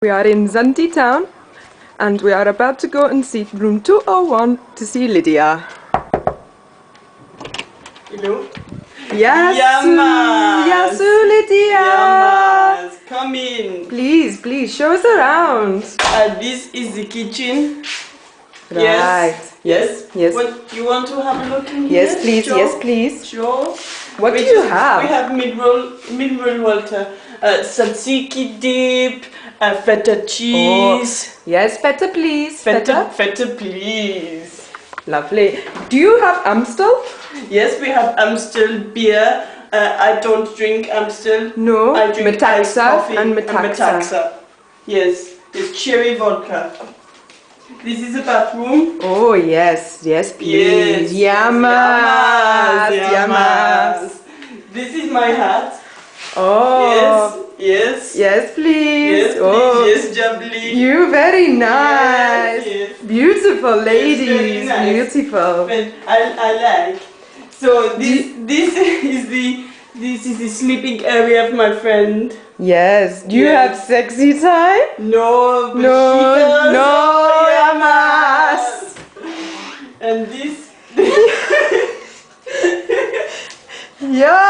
We are in Zunti town and we are about to go and see room 201 to see Lydia. Hello? Yasu, Lydia! Yamas, come in. Please, show us around. This is the kitchen. Right. Yes. What, you want to have a look in here? Yes, please. Sure. Yes, please. Sure. What do you have? We have mid-roll water, tzatziki dip, feta cheese. Oh, yes, feta please. Feta please. Lovely. Do you have Amstel? Yes, we have Amstel beer. I don't drink Amstel. No. I drink iced Metaxa coffee and Metaxa. Yes, it's cherry vodka. This is a bathroom. Oh yes, please. Yamas. Yamas. This is my hat. Oh. Yes. Yes, please. Yes, please. Oh. Yes, Jabli. You very nice. Yes. Beautiful ladies. Yes, very nice. Beautiful. But I like. So this is the sleeping area of my friend. Yes. Do you have sexy time? No, but she does. No, Yamas. And this. Yeah.